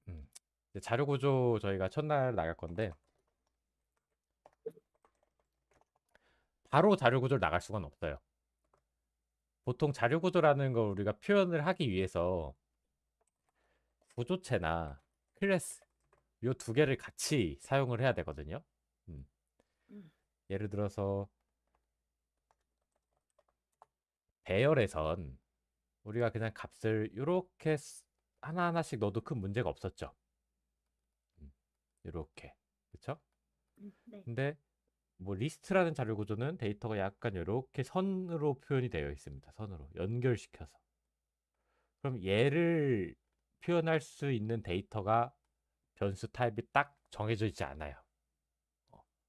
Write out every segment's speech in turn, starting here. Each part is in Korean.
네. 이제 자료 구조 저희가 첫날 나갈 건데 바로 자료 구조를 나갈 수는 없어요. 보통 자료 구조라는 걸 우리가 표현을 하기 위해서 구조체나 클래스 요 두 개를 같이 사용을 해야 되거든요. 음, 음. 예를 들어서 배열에선 우리가 그냥 값을 이렇게 하나하나씩 넣어도 큰 문제가 없었죠. 이렇게 그렇죠? 네. 근데 뭐 리스트라는 자료 구조는 데이터가 약간 이렇게 선으로 표현이 되어 있습니다. 선으로 연결시켜서. 그럼 얘를 표현할 수 있는 데이터가 변수 타입이 딱 정해져 있지 않아요.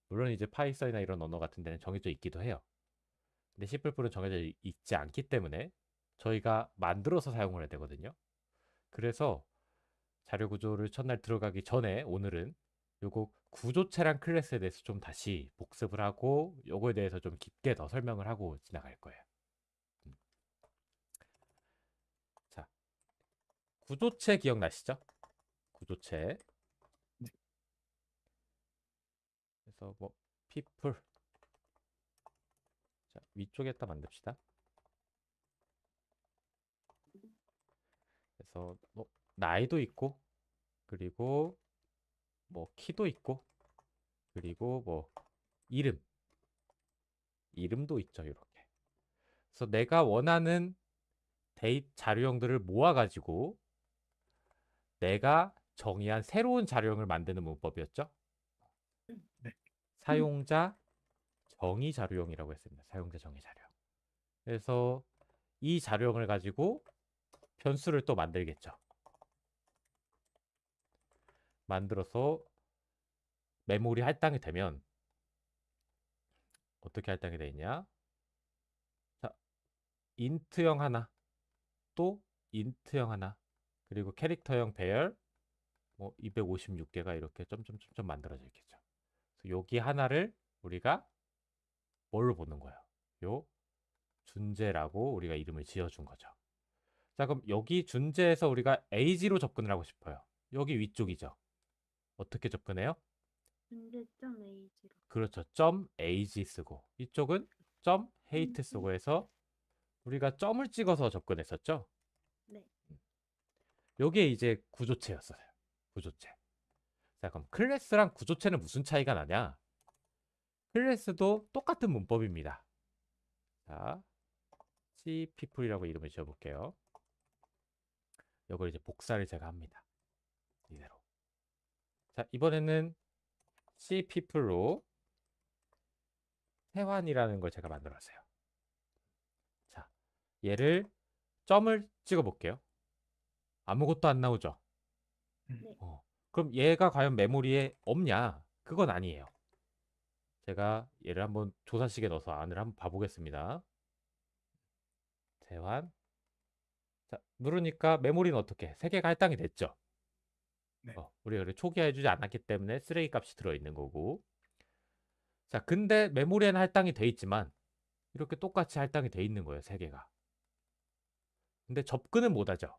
물론 이제 파이썬이나 이런 언어 같은 데는 정해져 있기도 해요. 근데 C++은 정해져 있지 않기 때문에 저희가 만들어서 사용을 해야 되거든요. 그래서 자료 구조를 첫날 들어가기 전에 오늘은 요거 구조체란 클래스에 대해서 좀 다시 복습을 하고 요거에 대해서 좀 깊게 더 설명을 하고 지나갈 거예요. 음. 자, 구조체 기억나시죠? 구조체. 네. 그래서 뭐 people 자, 위쪽에다 만듭시다. 그래서 뭐 나이도 있고 그리고 뭐 키도 있고 그리고 뭐 이름 이름도 있죠. 이렇게. 그래서 내가 원하는 데이터 자료형들을 모아가지고 내가 정의한 새로운 자료형을 만드는 문법이었죠. 네. 사용자 정의 자료형이라고 했습니다. 사용자 정의 자료형. 그래서 이 자료형을 가지고 변수를 또 만들겠죠. 만들어서 메모리 할당이 되면 어떻게 할당이 되어 있냐? 자, 인트형 하나, 또 인트형 하나, 그리고 캐릭터형 배열 뭐 256개가 이렇게 점점점점 만들어져 있겠죠. 그래서 여기 하나를 우리가 뭘로 보는 거예요? 요 준재라고 우리가 이름을 지어준 거죠. 자, 그럼 여기 준재에서 우리가 AG로 접근을 하고 싶어요. 여기 위쪽이죠. 어떻게 접근해요? 문제점 A지로. 그렇죠. .ag 쓰고 이쪽은 .hate 쓰고 해서 우리가 점을 찍어서 접근했었죠. 네. 요게 이제 구조체였어요. 구조체. 자, 그럼 클래스랑 구조체는 무슨 차이가 나냐? 클래스도 똑같은 문법입니다. 자, C people이라고 이름을 지어볼게요. 이걸 이제 복사를 제가 합니다. 이대로. 자, 이번에는 C people로 세환이라는 걸 제가 만들었어요. 자, 얘를 점을 찍어볼게요. 아무것도 안 나오죠? 네. 그럼 얘가 과연 메모리에 없냐? 그건 아니에요. 제가 얘를 한번 조사식에 넣어서 안을 한번 봐보겠습니다. 세환. 자, 누르니까 메모리는 어떻게? 3개가 할당이 됐죠? 네. 우리가 그래 초기화해주지 않았기 때문에 쓰레기 값이 들어있는 거고. 자, 근데 메모리에는 할당이 돼 있지만 이렇게 똑같이 할당이 돼 있는 거예요. 3개가. 근데 접근은 못하죠.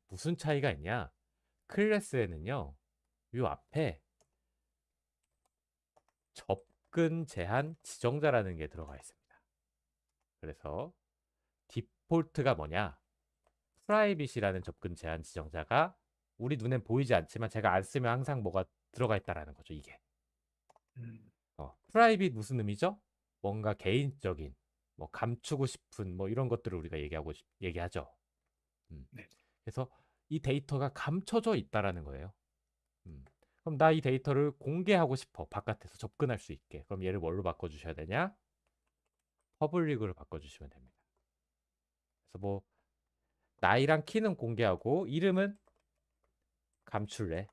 무슨 차이가 있냐? 클래스에는요. 이 앞에 접근 제한 지정자라는 게 들어가 있습니다. 그래서 디폴트가 뭐냐? 프라이빗이라는 접근 제한 지정자가 우리 눈엔 보이지 않지만 제가 안 쓰면 항상 뭐가 들어가 있다라는 거죠. 이게. 프라이빗 무슨 의미죠? 뭔가 개인적인, 뭐 감추고 싶은 뭐 이런 것들을 우리가 얘기하죠. 네. 그래서 이 데이터가 감춰져 있다라는 거예요. 그럼 나 이 데이터를 공개하고 싶어. 바깥에서 접근할 수 있게. 그럼 얘를 뭘로 바꿔주셔야 되냐? 퍼블릭으로 바꿔주시면 됩니다. 그래서 뭐 나이랑 키는 공개하고 이름은 감출래.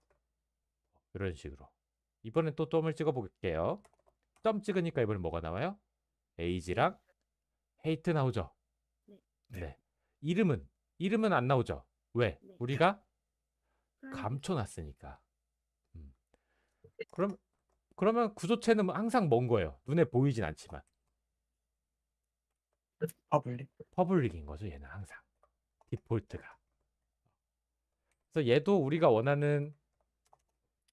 이런 식으로. 이번엔 또 점을 찍어 볼게요. 점 찍으니까 이번엔 뭐가 나와요? 에이지랑 헤이트 나오죠. 네. 네. 이름은 안 나오죠. 왜? 네. 우리가 프라이빗. 감춰놨으니까. 음. 그러면 구조체는 항상 먼 거예요. 눈에 보이진 않지만. 퍼블릭. 퍼블릭인 거죠. 얘는 항상. 디폴트가. 그래서 얘도 우리가 원하는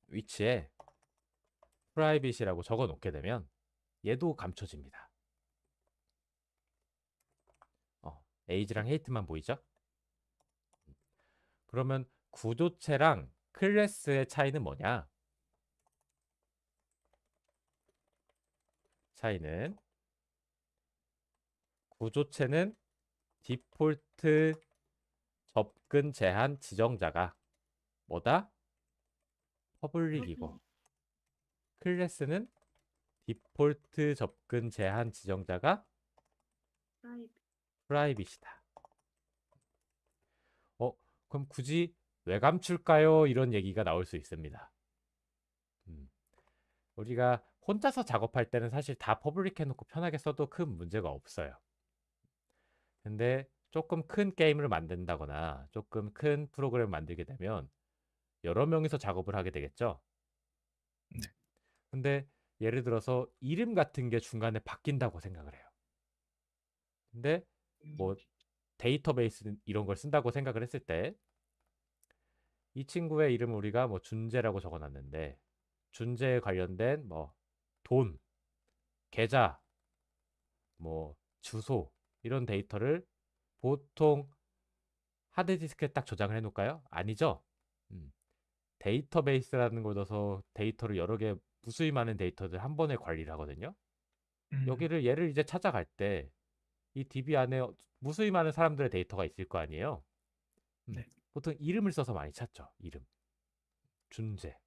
위치에 프라이빗이라고 적어 놓게 되면 얘도 감춰집니다. 에이지랑 헤이트만 보이죠? 그러면 구조체랑 클래스의 차이는 뭐냐? 차이는 구조체는 디폴트 접근 제한 지정자가 뭐다? 퍼블릭이고 클래스는 디폴트 접근 제한 지정자가 프라이빗. 프라이빗이다. 그럼 굳이 왜 감출까요? 이런 얘기가 나올 수 있습니다. 우리가 혼자서 작업할 때는 사실 다 퍼블릭 해놓고 편하게 써도 큰 문제가 없어요. 근데 조금 큰 게임을 만든다거나 조금 큰 프로그램을 만들게 되면 여러 명이서 작업을 하게 되겠죠. 네. 근데 예를 들어서 이름 같은 게 중간에 바뀐다고 생각을 해요. 근데 뭐 데이터베이스 이런 걸 쓴다고 생각을 했을 때 이 친구의 이름을 우리가 뭐 준재라고 적어놨는데 준재에 관련된 뭐 돈, 계좌, 뭐 주소 이런 데이터를 보통 하드디스크에 딱 저장을 해놓을까요? 아니죠. 데이터베이스라는 걸 넣어서 데이터를 여러 개 무수히 많은 데이터들 한 번에 관리를 하거든요. 여기를 얘를 이제 찾아갈 때 이 DB 안에 무수히 많은 사람들의 데이터가 있을 거 아니에요. 네. 보통 이름을 써서 많이 찾죠. 이름. 준재.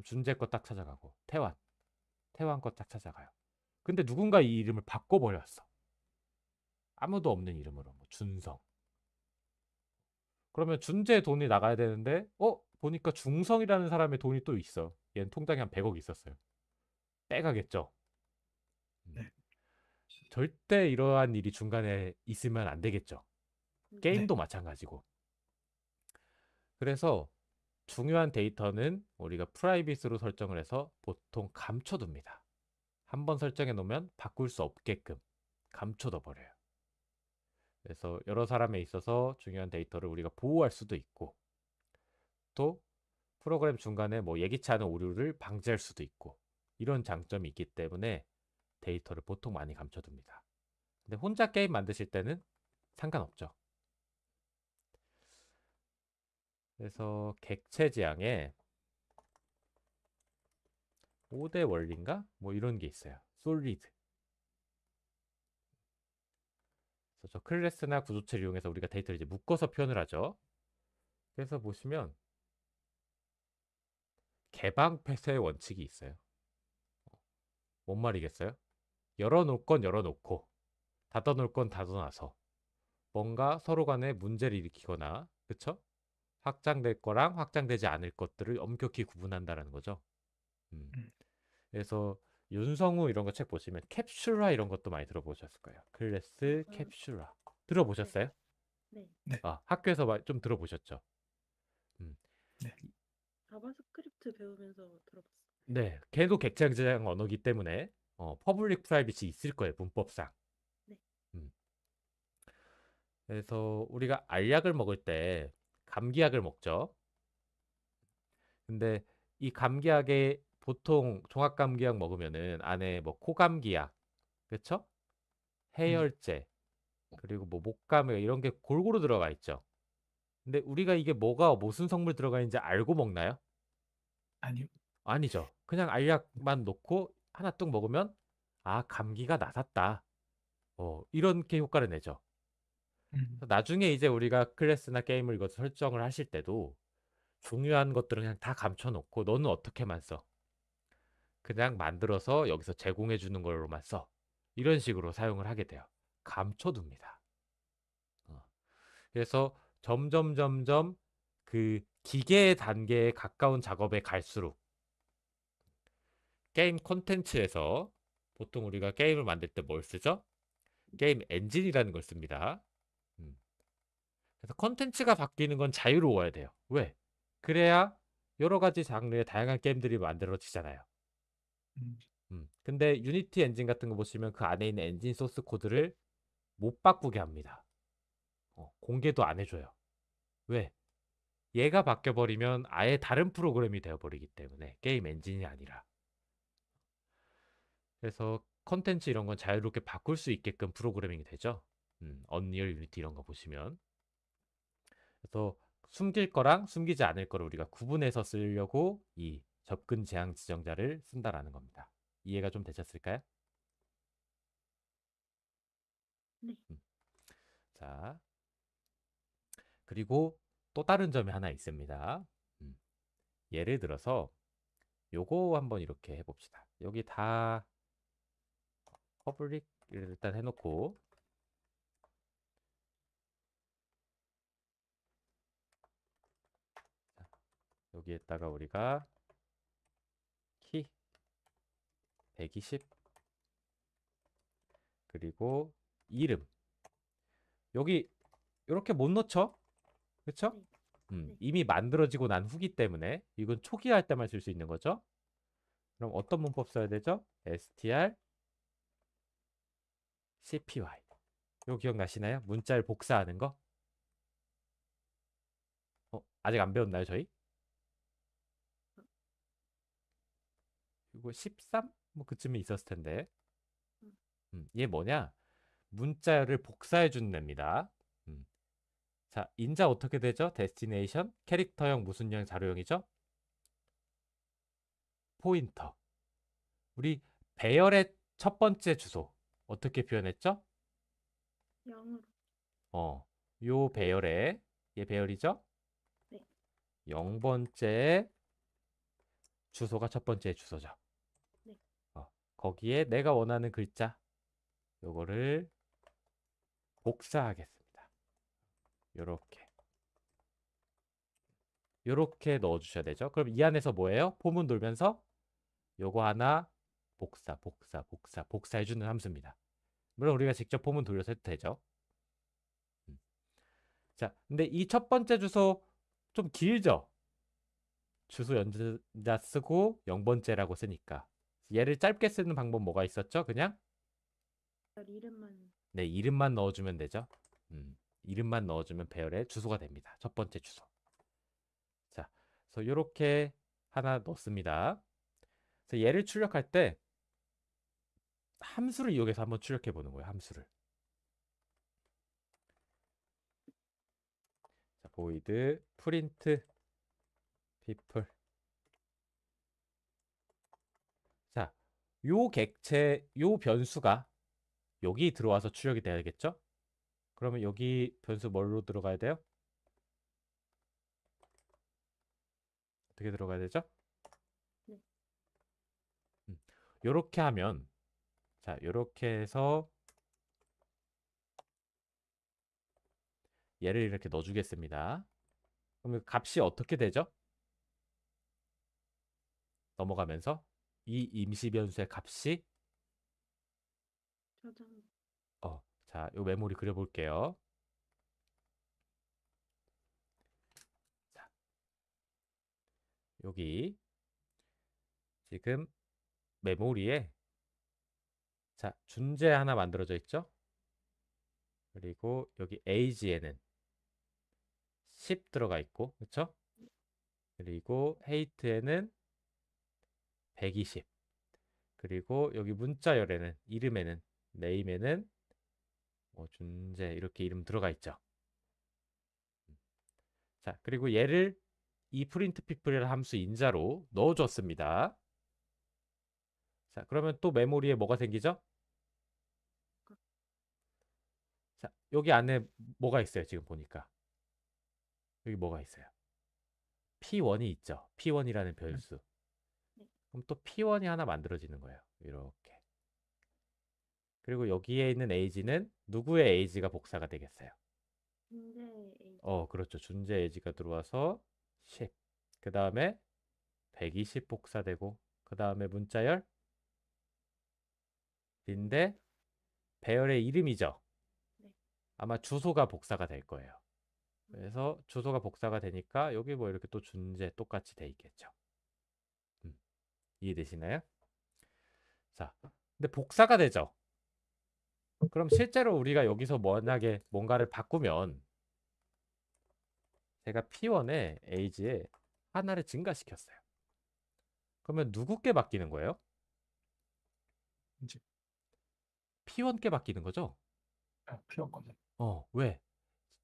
준재 거 딱 찾아가고 태환 거 딱 찾아가요. 근데 누군가 이 이름을 바꿔버렸어. 아무도 없는 이름으로 뭐 준성. 그러면 준재 돈이 나가야 되는데 보니까 중성이라는 사람의 돈이 또 있어. 얘는 통장에 한 100억 있었어요. 빼가겠죠. 네. 절대 이러한 일이 중간에 있으면 안 되겠죠. 게임도 마찬가지고. 그래서 중요한 데이터는 우리가 프라이빗으로 설정을 해서 보통 감춰둡니다. 한번 설정해 놓으면 바꿀 수 없게끔 감춰둬 버려요. 그래서 여러 사람에 있어서 중요한 데이터를 우리가 보호할 수도 있고 또 프로그램 중간에 뭐 예기치 않은 오류를 방지할 수도 있고 이런 장점이 있기 때문에 데이터를 보통 많이 감춰둡니다. 근데 혼자 게임 만드실 때는 상관없죠. 그래서 객체 지향에 5대 원리인가? 뭐 이런 게 있어요. 솔리드. 그래서 저 클래스나 구조체를 이용해서 우리가 데이터를 이제 묶어서 표현을 하죠. 그래서 보시면 개방 폐쇄의 원칙이 있어요. 뭔 말이겠어요? 열어놓을 건 열어놓고 닫아놓을 건 닫아놔서 뭔가 서로 간에 문제를 일으키거나 그쵸? 확장될 거랑 확장되지 않을 것들을 엄격히 구분한다는 거죠. 그래서 윤성우 이런 거 책 보시면 캡슐화 이런 것도 많이 들어보셨을 거예요. 클래스 캡슐화 들어보셨어요? 네. 학교에서 좀 들어보셨죠? 네. 자바스크립트 배우면서 들어봤어요. 네, 걔도 객체지향 언어기 때문에 퍼블릭 프라이빗이 있을 거예요, 문법상. 네. 그래서 우리가 알약을 먹을 때 감기약을 먹죠. 근데 이 감기약에 보통 종합감기약 먹으면은 안에 뭐 코감기약, 그쵸? 해열제, 그리고 뭐 목감기 이런 게 골고루 들어가 있죠. 근데 우리가 이게 뭐가 무슨 성분 들어가 있는지 알고 먹나요? 아니요. 아니죠. 그냥 알약만 놓고 하나 뚝 먹으면 감기가 나섰다. 이렇게 효과를 내죠. 나중에 이제 우리가 클래스나 게임을 이거 설정을 하실 때도 중요한 것들은 그냥 다 감춰놓고 너는 어떻게만 써. 그냥 만들어서 여기서 제공해 주는 걸로만 써. 이런 식으로 사용을 하게 돼요. 감춰둡니다. 그래서 점점 그 기계 단계에 가까운 작업에 갈수록 게임 콘텐츠에서 보통 우리가 게임을 만들 때 뭘 쓰죠? 게임 엔진이라는 걸 씁니다. 그래서 콘텐츠가 바뀌는 건 자유로워야 돼요. 왜? 그래야 여러 가지 장르의 다양한 게임들이 만들어지잖아요. 근데 유니티 엔진 같은 거 보시면 그 안에 있는 엔진 소스 코드를 못 바꾸게 합니다. 공개도 안 해줘요. 왜? 얘가 바뀌어버리면 아예 다른 프로그램이 되어버리기 때문에 게임 엔진이 아니라. 그래서 컨텐츠 이런 건 자유롭게 바꿀 수 있게끔 프로그래밍이 되죠. 언리얼 유니티 이런 거 보시면. 그래서 숨길 거랑 숨기지 않을 거를 우리가 구분해서 쓰려고 이 접근 제한 지정자를 쓴다라는 겁니다. 이해가 좀 되셨을까요? 네. 자, 그리고 또 다른 점이 하나 있습니다. 예를 들어서 요거 한번 이렇게 해봅시다. 여기 다 퍼블릭 일단 해놓고 여기에다가 우리가 키 120 그리고 이름 여기 이렇게 못 넣죠? 그쵸? 네. 이미 만들어지고 난 후기 때문에 이건 초기화할 때만 쓸 수 있는 거죠. 그럼 어떤 문법 써야 되죠? str cpy 이거 기억나시나요? 문자를 복사하는 거? 아직 안 배웠나요 저희? 이거 13? 뭐 그쯤에 있었을 텐데 얘 뭐냐? 문자를 복사해 주는 애입니다. 자, 인자 어떻게 되죠? 데스티네이션 캐릭터형 무슨형 자료형이죠? 포인터. 우리 배열의 첫 번째 주소 어떻게 표현했죠? 0으로. 요 배열에 얘 배열이죠? 네. 0번째 주소가 첫 번째 주소죠. 네. 거기에 내가 원하는 글자 요거를 복사하겠습니다. 요렇게 넣어 주셔야 되죠. 그럼 이 안에서 뭐예요? 포문 돌면서 요거 하나 복사해 주는 함수입니다. 물론 우리가 직접 포문 돌려서 해도 되죠. 자, 근데 이 첫 번째 주소 좀 길죠? 주소 연자 쓰고 0번째라고 쓰니까. 얘를 짧게 쓰는 방법 뭐가 있었죠? 그냥? 이름만. 네, 이름만 넣어주면 되죠. 이름만 넣어주면 배열의 주소가 됩니다. 첫 번째 주소. 자, 그래서 이렇게 하나 넣습니다. 그래서 얘를 출력할 때 함수를 이용해서 한번 출력해 보는 거예요. 함수를. 자, void print people. 자, 요 객체, 요 변수가 여기 들어와서 출력이 돼야겠죠? 그러면 여기 변수 뭘로 들어가야 돼요? 어떻게 들어가야 되죠? 네. 요렇게 하면 자, 요렇게 해서 얘를 이렇게 넣어주겠습니다. 그러면 값이 어떻게 되죠? 넘어가면서 이 임시 변수의 값이 저장. 자, 요 메모리 그려볼게요. 자, 여기 지금 메모리에 자, 준재 하나 만들어져 있죠? 그리고 여기 age에는 10 들어가 있고, 그렇죠? 그리고 height에는 120. 그리고 여기 문자열에는 이름에는 name에는 준재 이렇게 이름 들어가 있죠. 자, 그리고 얘를 이 print people이라는 함수 인자로 넣어줬습니다. 자, 그러면 또 메모리에 뭐가 생기죠? 자, 여기 안에 뭐가 있어요? 지금 보니까 여기 뭐가 있어요? P1이 있죠. P1이라는 변수. 네. 그럼 또 P1이 하나 만들어지는 거예요. 이렇게. 그리고 여기에 있는 age는 누구의 age가 복사가 되겠어요? 문제 A. 그렇죠. 준재 age가 들어와서 10. 그 다음에 120 복사되고 그 다음에 문자열 인데 배열의 이름이죠. 네. 아마 주소가 복사가 될 거예요. 그래서 주소가 복사가 되니까 여기 뭐 이렇게 또 준재 똑같이 돼 있겠죠. 이해되시나요? 자, 근데 복사가 되죠. 그럼 실제로 우리가 여기서 만약에 뭔가를 바꾸면 제가 P1에 age에 하나를 증가시켰어요. 그러면 누구께 바뀌는 거예요? 이제 P1께 바뀌는 거죠? 필요한 거죠. 왜?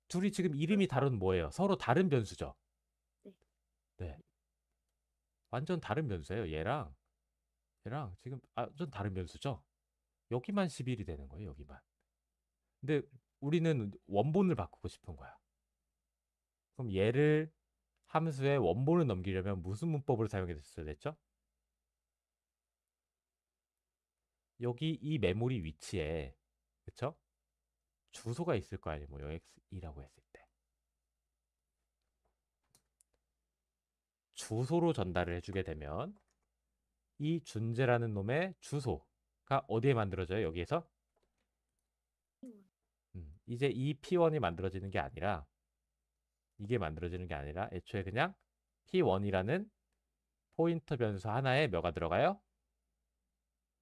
둘이 지금 이름이 다른 뭐예요? 서로 다른 변수죠? 네. 네. 완전 다른 변수예요. 얘랑 지금 완전 다른 변수죠? 여기만 11이 되는 거예요. 여기만. 근데 우리는 원본을 바꾸고 싶은 거야. 그럼 얘를 함수에 원본을 넘기려면 무슨 문법을 사용했어야 됐죠? 여기 이 메모리 위치에 그쵸? 주소가 있을 거 아니에요. 뭐 x2라고 했을 때. 주소로 전달을 해주게 되면 이 준재라는 놈의 주소가 어디에 만들어져요? 여기에서? 이제 이 P1이 만들어지는 게 아니라 이게 만들어지는 게 아니라 애초에 그냥 P1이라는 포인터 변수 하나에 뭐가 들어가요?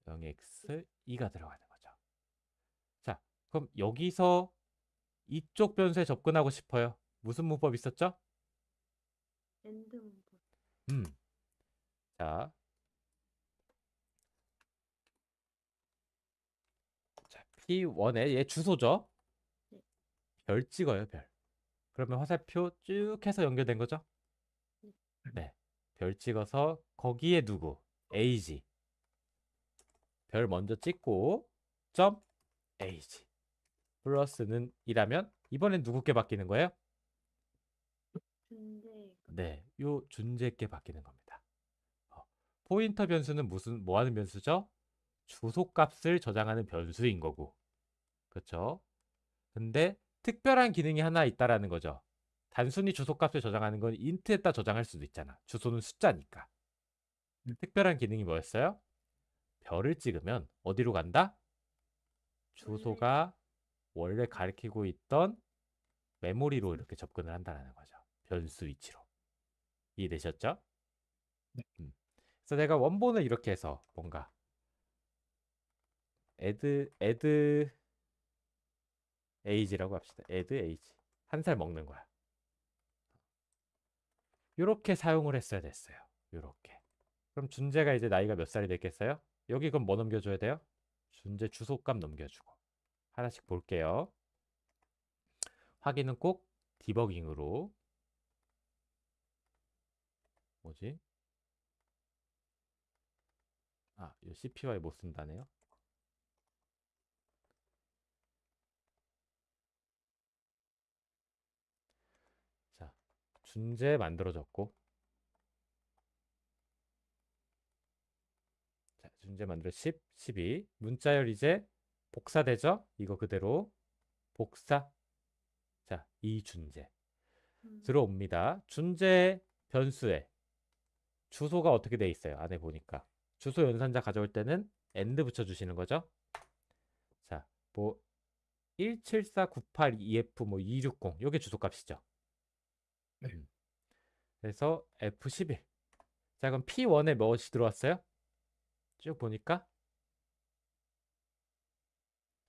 0x2가 들어가는 거죠. 자, 그럼 여기서 이쪽 변수에 접근하고 싶어요. 무슨 문법 있었죠? 엔드 문법. 자, P1의 얘 주소죠? 네. 별 찍어요, 별. 그러면 화살표 쭉 해서 연결된 거죠? 네. 별 찍어서 거기에 누구? ag. 별 먼저 찍고 점 ag. 플러스는 이라면 이번엔 누구께 바뀌는 거예요? 준재. 네. 요 준재께 바뀌는 겁니다. 포인터 변수는 뭐 하는 변수죠? 주소 값을 저장하는 변수인 거고. 그렇죠? 근데 특별한 기능이 하나 있다라는 거죠. 단순히 주소값을 저장하는 건 인트에다 저장할 수도 있잖아. 주소는 숫자니까. 특별한 기능이 뭐였어요? 별을 찍으면 어디로 간다? 주소가 원래 가리키고 있던 메모리로 이렇게 접근을 한다는 거죠. 변수 위치로. 이해되셨죠? 네. 그래서 내가 원본을 이렇게 해서 뭔가 add age라고 합시다. add age. 한 살 먹는 거야. 이렇게 사용을 했어야 됐어요. 이렇게. 그럼 준재가 이제 나이가 몇 살이 됐겠어요? 여기 그럼 뭐 넘겨줘야 돼요? 준재 주소값 넘겨주고. 하나씩 볼게요. 확인은 꼭 디버깅으로. 뭐지? 이 CPY 못 쓴다네요. 자, 준재 만들어졌고. 자, 준재 만들어 10, 12. 문자열 이제 복사되죠? 이거 그대로 복사. 자, 이 준재. 들어옵니다. 준재 변수에 주소가 어떻게 돼 있어요? 안에 보니까. 주소 연산자 가져올 때는 AND 붙여주시는 거죠. 자, 뭐 17498EF 뭐 260 요게 주소값이죠. 네. 그래서 F11. 자, 그럼 P1에 무엇이 들어왔어요? 쭉 보니까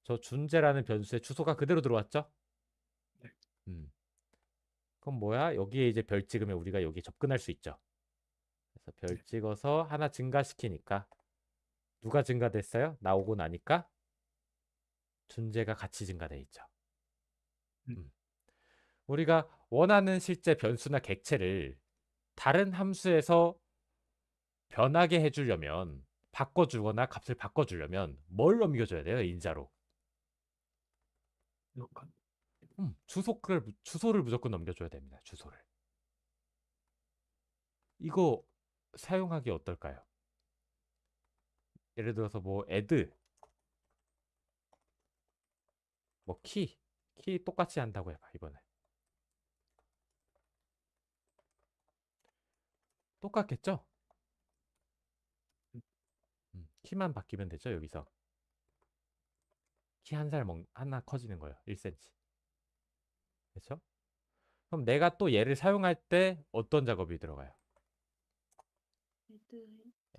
저 준재라는 변수의 주소가 그대로 들어왔죠? 네. 그럼 뭐야? 여기에 이제 별 찍으면 우리가 여기 접근할 수 있죠. 그래서 별 찍어서 하나 증가시키니까 누가 증가됐어요? 나오고 나니까 준재가 같이 증가돼 있죠. 우리가 원하는 실제 변수나 객체를 다른 함수에서 변하게 해주려면 바꿔주거나 값을 바꿔주려면 뭘 넘겨줘야 돼요? 인자로. 주소를 무조건 넘겨줘야 됩니다. 주소를. 이거 사용하기 어떨까요? 예를 들어서 뭐 add 뭐 키 똑같이 한다고 해봐. 이번에 똑같겠죠? 키만 바뀌면 되죠. 여기서 키 하나 커지는 거예요. 1cm. 그렇죠? 그럼 내가 또 얘를 사용할 때 어떤 작업이 들어가요?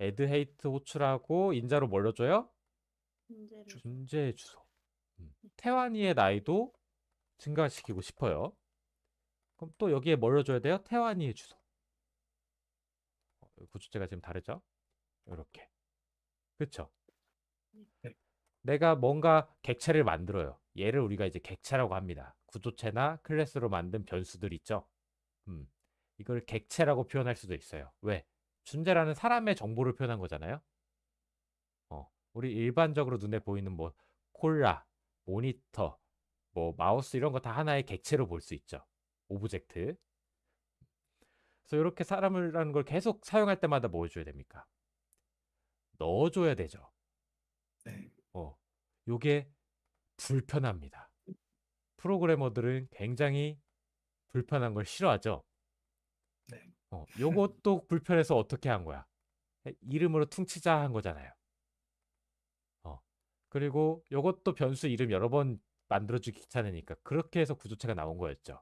add height 호출하고 인자로 뭘 넣어줘요? 준재의 주소. 태환이의 나이도 증가시키고 싶어요. 그럼 또 여기에 뭘 넣어줘야 돼요? 태환이의 주소. 구조체가 지금 다르죠? 이렇게. 그쵸? 네. 내가 뭔가 객체를 만들어요. 얘를 우리가 이제 객체라고 합니다. 구조체나 클래스로 만든 변수들 있죠? 이걸 객체라고 표현할 수도 있어요. 왜? 존재라는 사람의 정보를 표현한 거잖아요. 우리 일반적으로 눈에 보이는 뭐 콜라, 모니터, 뭐 마우스 이런 거 다 하나의 객체로 볼 수 있죠. 오브젝트. 그래서 이렇게 사람이라는 걸 계속 사용할 때마다 뭐 해줘야 됩니까? 넣어줘야 되죠. 네. 요게 불편합니다. 프로그래머들은 굉장히 불편한 걸 싫어하죠. 네. 요것도 불편해서 어떻게 한 거야? 이름으로 퉁치자 한 거잖아요. 그리고 요것도 변수 이름 여러 번 만들어주기 귀찮으니까 그렇게 해서 구조체가 나온 거였죠.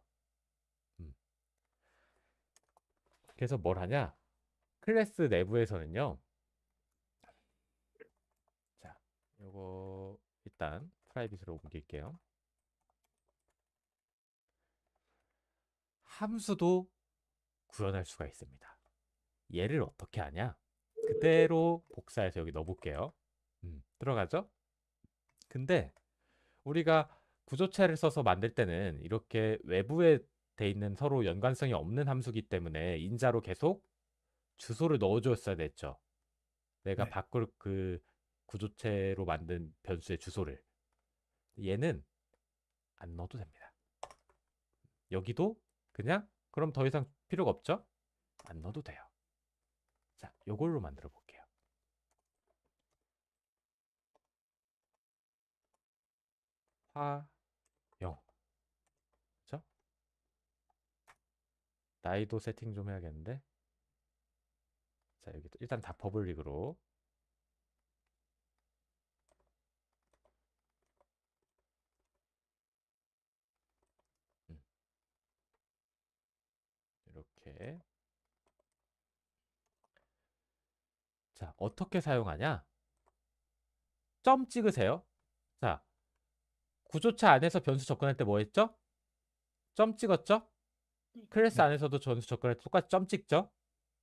그래서 뭘 하냐? 클래스 내부에서는요. 자, 요거 일단 프라이빗으로 옮길게요. 함수도 구현할 수가 있습니다. 얘를 어떻게 하냐? 그대로 복사해서 여기 넣어볼게요. 들어가죠? 근데 우리가 구조체를 써서 만들 때는 이렇게 외부에 돼 있는 서로 연관성이 없는 함수기 때문에 인자로 계속 주소를 넣어줬어야 됐죠. 내가 네. 바꿀 그 구조체로 만든 변수의 주소를. 얘는 안 넣어도 됩니다. 여기도 그냥 그럼 더 이상 필요가 없죠? 안 넣어도 돼요. 자, 요걸로 만들어 볼게요. 화영. 그렇죠? 나이도 세팅 좀 해야겠는데. 자, 여기 일단 다 퍼블릭으로. 이렇게. 자, 어떻게 사용하냐? 점 찍으세요. 자, 구조체 안에서 변수 접근할 때 뭐 했죠? 점 찍었죠? 네. 클래스 네. 안에서도 변수 접근할 때 똑같이 점 찍죠?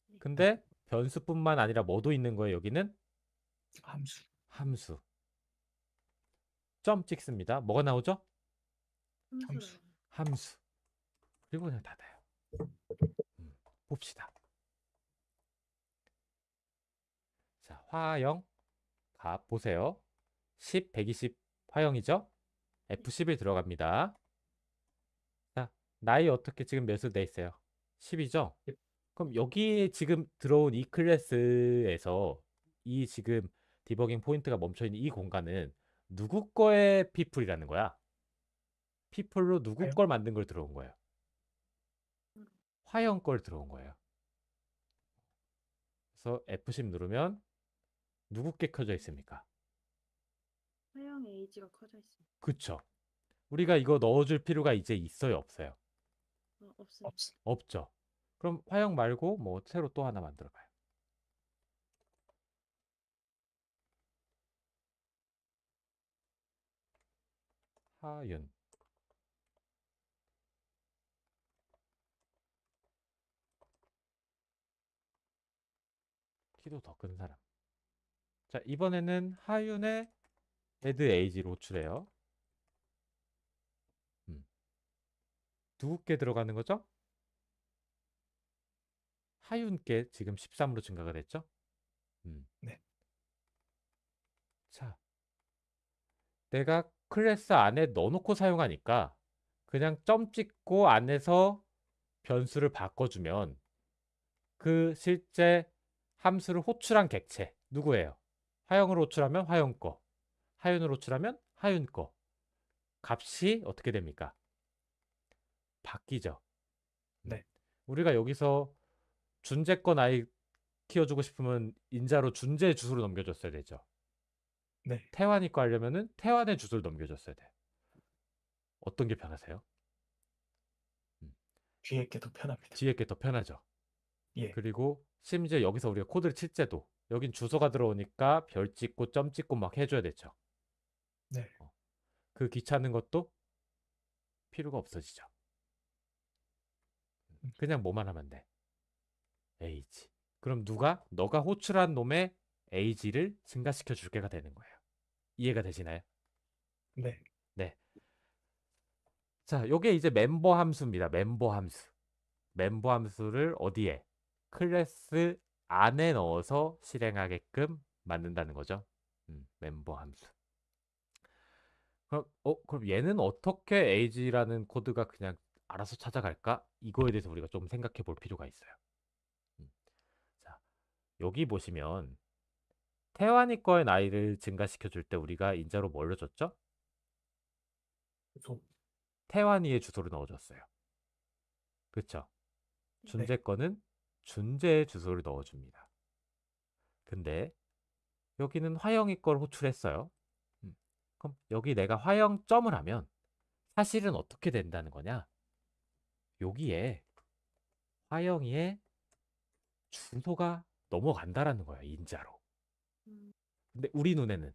네. 근데 변수뿐만 아니라 뭐도 있는 거예요, 여기는? 함수. 함수. 점 찍습니다. 뭐가 나오죠? 함수. 함수. 그리고 그냥 닫아요. 봅시다. 자, 화형 값 보세요. 10, 120 화형이죠? F11 들어갑니다. 자, 나이 어떻게 지금 몇으로 돼 있어요? 10이죠? 예. 그럼 여기 지금 들어온 이 클래스에서 이 지금 디버깅 포인트가 멈춰있는 이 공간은 누구 거의 people이라는 거야? people로 누구 화형? 걸 만든 걸 들어온 거예요? 화형 걸 들어온 거예요. 그래서 F10 누르면 누구께 켜져 있습니까? 화형 에이지가 커져 있습니다. 그쵸? 우리가 이거 넣어줄 필요가 이제 있어요, 없어요? 없습니다. 없어. 없죠. 그럼 화형 말고 뭐 새로 또 하나 만들어 봐요. 하윤. 키도 더 큰 사람. 자, 이번에는 하윤의 add age 로출해요. 누구께 들어가는 거죠? 하윤께 지금 13으로 증가가 됐죠? 네. 자, 내가 클래스 안에 넣어놓고 사용하니까 그냥 점 찍고 안에서 변수를 바꿔주면 그 실제 함수를 호출한 객체 누구예요? 화형으로 호출하면 화형 거, 하윤으로 호출하면 하윤 거. 값이 어떻게 됩니까? 바뀌죠. 네. 우리가 여기서 준재권 아이 키워주고 싶으면 인자로 준재 주소를 넘겨줬어야 되죠. 네. 태환이 거 하려면은 태환의 주소를 넘겨줬어야 돼. 어떤 게 편하세요? 뒤에 게 더 편합니다. 뒤에 게 더 편하죠. 예. 그리고 심지어 여기서 우리가 코드를 칠 때도 여긴 주소가 들어오니까 별 찍고 점 찍고 막 해줘야 되죠. 네. 그 귀찮은 것도 필요가 없어지죠. 그냥 뭐만 하면 돼? age. 그럼 너가 호출한 놈의 age를 증가시켜 줄 게가 되는 거예요. 이해가 되시나요? 네. 네. 자, 요게 이제 멤버 함수입니다. 멤버 함수. 멤버 함수를 어디에? 클래스 안에 넣어서 실행하게끔 만든다는 거죠. 멤버 함수. 그럼 얘는 어떻게 age라는 코드가 그냥 알아서 찾아갈까? 이거에 대해서 우리가 좀 생각해 볼 필요가 있어요. 자, 여기 보시면 태환이 거의 나이를 증가시켜 줄 때 우리가 인자로 뭘로 줬죠? 소, 태환이의 주소를 넣어줬어요. 그쵸? 네. 준재 거는 준재의 주소를 넣어줍니다. 근데 여기는 화영이 걸 호출했어요. 그럼 여기 내가 화영점을 하면 사실은 어떻게 된다는 거냐? 여기에 화영이의 주소가 넘어간다라는 거야, 인자로. 음, 근데 우리 눈에는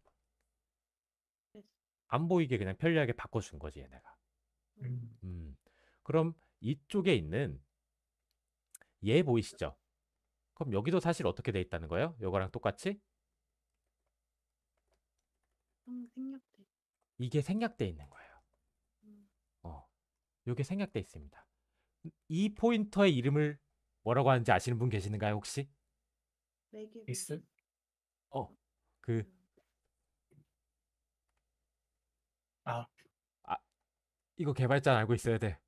됐어. 안 보이게 그냥 편리하게 바꿔준 거지, 얘네가. 음, 그럼 이쪽에 있는 얘 보이시죠? 그럼 여기도 사실 어떻게 돼 있다는 거예요? 요거랑 똑같이? 생략돼. 이게 생략돼 있는 거예요. 음, 요게 생략돼 있습니다. 이 포인터의 이름을 뭐라고 하는지 아시는 분 계시는가요, 혹시? 네개 디스? 어, 그, 아, 아, 이거 개발자 알고 있어야 돼.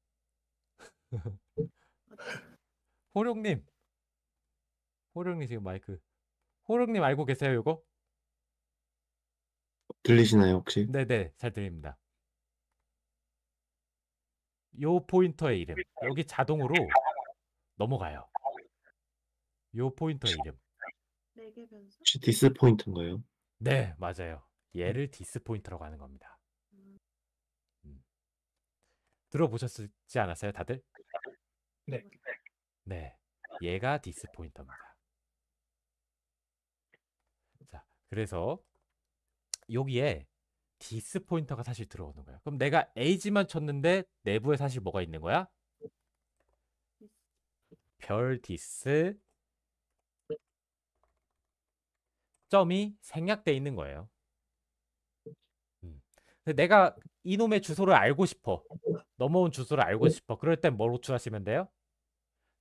호룡님, 호룡님 지금 마이크. 호룡님 알고 계세요, 요거? 들리시나요, 혹시? 네네, 잘 들립니다. 요 포인터의 이름. 여기 자동으로 넘어가요. 요 포인터의 이름. 네개 변수? 혹시 디스 포인트인가요? 네, 맞아요. 얘를 디스 포인터라고 하는 겁니다. 음, 음. 들어보셨지 않았어요, 다들? 네. 네, 얘가 디스 포인터입니다. 자, 그래서 여기에 디스 포인터가 사실 들어오는 거야. 그럼 내가 age만 쳤는데 내부에 사실 뭐가 있는 거야? 별 디스 점이 생략돼 있는 거예요. 근데 내가 이놈의 주소를 알고 싶어. 넘어온 주소를 알고 싶어. 그럴 땐 뭘 호출하시면 돼요?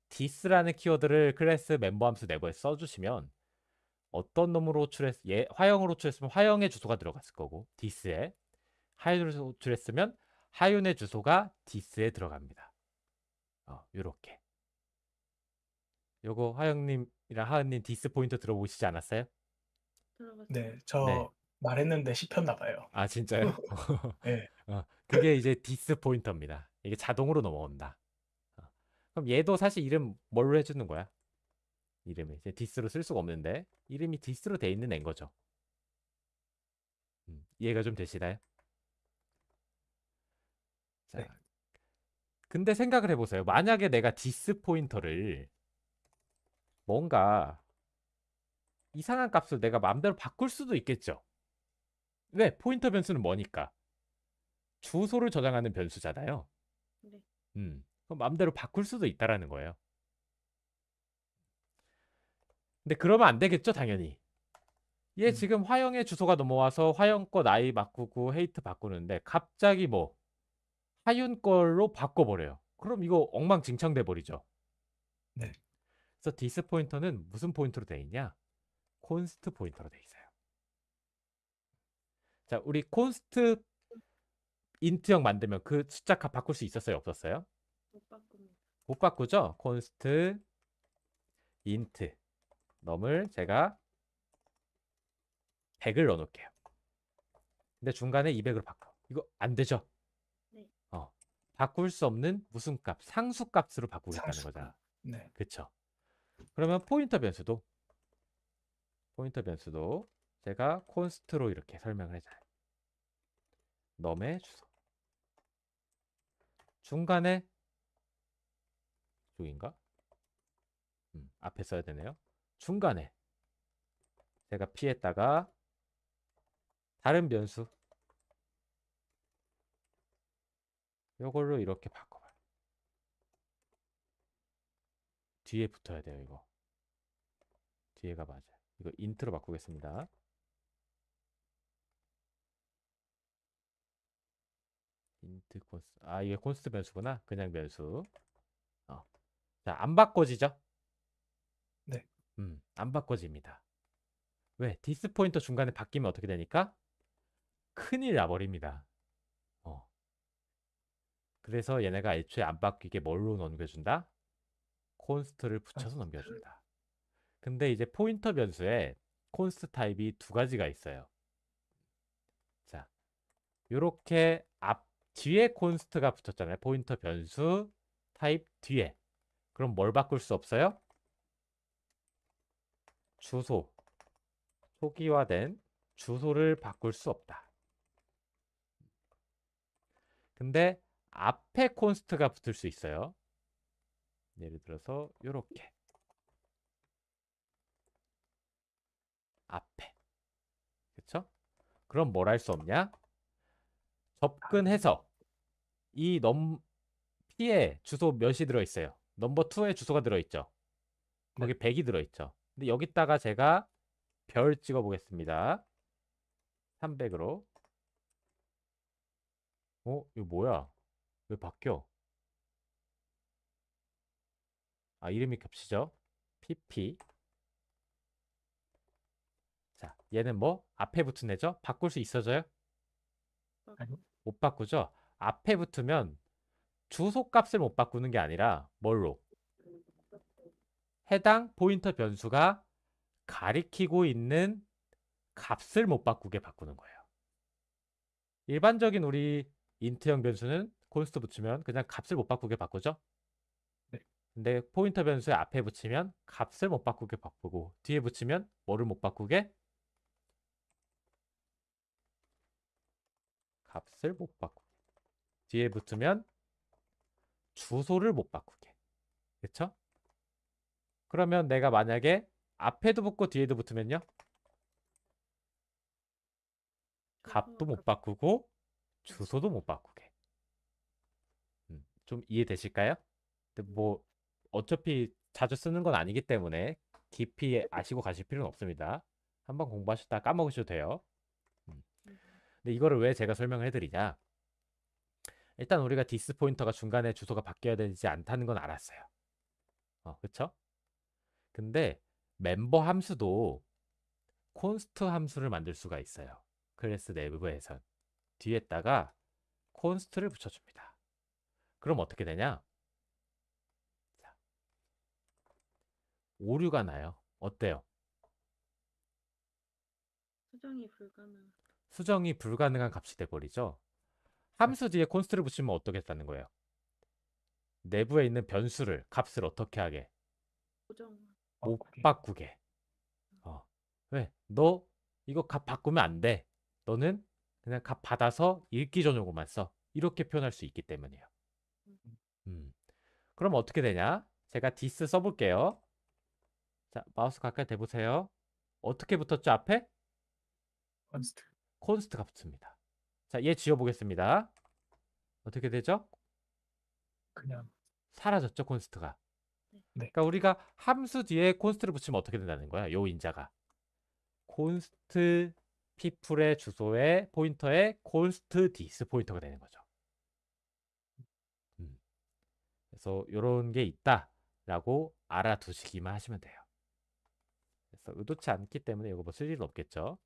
this라는 키워드를 클래스 멤버 함수 내부에 써주시면 어떤 놈으로 화형으로 호출했으면 화형의 주소가 들어갔을 거고 this에 하윤으로 호출했으면 하윤의 주소가 this에 들어갑니다. 요렇게. 요거 화영님이랑 하은님 디스 포인터 들어보시지 않았어요? 들어갔어요. 네. 네. 저 말했는데 씹혔나 봐요. 아 진짜요? 네. 그게 이제 디스 포인터입니다. 이게 자동으로 넘어온다. 그럼 얘도 사실 이름 뭘로 해주는 거야? 이름이 이제 디스로 쓸 수가 없는데 이름이 디스로 돼 있는 앤 거죠. 이해가 좀 되시나요? 자, 네. 근데 생각을 해보세요. 만약에 내가 디스 포인터를 뭔가 이상한 값을 내가 마음대로 바꿀 수도 있겠죠. 왜? 포인터 변수는 뭐니까? 주소를 저장하는 변수잖아요. 네. 그럼 마음대로 바꿀 수도 있다라는 거예요. 근데 그러면 안 되겠죠, 당연히. 얘 지금 화영의 주소가 넘어와서 화영 거 나이 바꾸고 헤이트 바꾸는데 갑자기 뭐 하윤 걸로 바꿔버려요. 그럼 이거 엉망진창 돼버리죠. 네. 그래서 디스 포인터는 무슨 포인터로 돼 있냐? 콘스트 포인터로 돼 있어요. 자, 우리 콘스트 인트형 만들면 그 숫자 값 바꿀 수 있었어요, 없었어요? 못 바꿉니다. 못 바꾸죠? 콘스트 인트 넘을 제가 100을 넣어놓을게요. 근데 중간에 200으로 바꿔. 이거 안 되죠? 네. 바꿀 수 없는 무슨 값? 상수 값으로 바꾸겠다는 상수. 거잖아. 네. 그쵸? 그러면 포인터 변수도 제가 콘스트로 이렇게 설명을 해줘요. 넘의 주소. 중간에 쪽인가? 앞에 써야 되네요. 중간에 제가 피했다가 다른 변수 요걸로 이렇게 바꿔봐요. 뒤에 붙어야 돼요, 이거. 뒤에가 맞아요. 이거 인트로 바꾸겠습니다. 인트 콘스트. 아, 이게 콘스트 변수구나. 그냥 변수. 자, 안 바꿔지죠? 네. 안 바꿔집니다. 왜? 디스 포인터 중간에 바뀌면 어떻게 되니까? 큰일 나버립니다. 그래서 얘네가 애초에 안 바뀌게 뭘로 넘겨준다? 콘스트를 붙여서 넘겨준다. 근데 이제 포인터 변수에 콘스트 타입이 두 가지가 있어요. 자, 요렇게 뒤에 콘스트가 붙었잖아요. 포인터 변수 타입 뒤에. 그럼 뭘 바꿀 수 없어요? 주소. 초기화된 주소를 바꿀 수 없다. 근데 앞에 콘스트가 붙을 수 있어요. 예를 들어서 요렇게. 앞에. 그쵸? 그럼 뭘 할 수 없냐? 접근해서 이 P에 주소 몇이 들어있어요. 넘버 2에 주소가 들어있죠. 거기 100이 들어있죠. 근데 여기다가 제가 별 찍어 보겠습니다. 300으로. 이거 뭐야? 왜 바뀌어? 아, 이름이 겹치죠? PP. 자, 얘는 뭐? 앞에 붙은 애죠? 바꿀 수 있어져요? 아니요. 못 바꾸죠? 앞에 붙으면 주소 값을 못 바꾸는 게 아니라 뭘로? 해당 포인터 변수가 가리키고 있는 값을 못 바꾸게 바꾸는 거예요. 일반적인 우리 인트형 변수는 콘스트 붙이면 그냥 값을 못 바꾸게 바꾸죠? 네. 근데 포인터 변수에 앞에 붙이면 값을 못 바꾸게 바꾸고 뒤에 붙이면 뭐를 못 바꾸게? 값을 못 바꾸게. 뒤에 붙으면 주소를 못 바꾸게. 그쵸? 그러면 내가 만약에 앞에도 붙고 뒤에도 붙으면요? 값도 못 바꾸고 주소도 못 바꾸게. 좀 이해되실까요? 근데 뭐 어차피 자주 쓰는 건 아니기 때문에 깊이 아시고 가실 필요는 없습니다. 한번 공부하셨다가 까먹으셔도 돼요. 근데 이거를 왜 제가 설명을 해드리냐? 일단 우리가 디스 포인터가 중간에 주소가 바뀌어야 되지 않다는 건 알았어요. 그쵸? 근데 멤버 함수도 콘스트 함수를 만들 수가 있어요. 클래스 내부에선 뒤에다가 콘스트를 붙여줍니다. 그럼 어떻게 되냐? 자, 오류가 나요. 어때요? 수정이 불가능한 값이 돼버리죠. 함수 뒤에 콘스트를 붙이면 어떻게 했다는 거예요? 내부에 있는 변수를 값을 어떻게 하게? 못 바꾸게. 왜? 너 이거 값 바꾸면 안 돼. 너는 그냥 값 받아서 읽기 전용으로만 써. 이렇게 표현할 수 있기 때문이에요. 그럼 어떻게 되냐? 제가 디스 써볼게요. 자, 마우스 가까이 대보세요. 어떻게 붙었죠, 앞에? 콘스트. 콘스트가 붙습니다. 자, 얘 지워보겠습니다. 어떻게 되죠? 그냥 사라졌죠, 콘스트가. 네. 그러니까 우리가 함수 뒤에 콘스트를 붙이면 어떻게 된다는 거야? 요 인자가. 콘스트 people의 주소에 포인터에 콘스트 디스 포인터가 되는 거죠. 그래서 이런 게 있다라고 알아두시기만 하시면 돼요. 그래서 의도치 않기 때문에 이거 뭐 쓸 일은 없겠죠.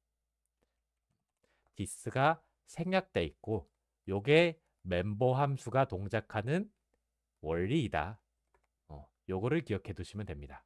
디스가 생략돼 있고 요게 멤버 함수가 동작하는 원리이다. 요거를 기억해 두시면 됩니다.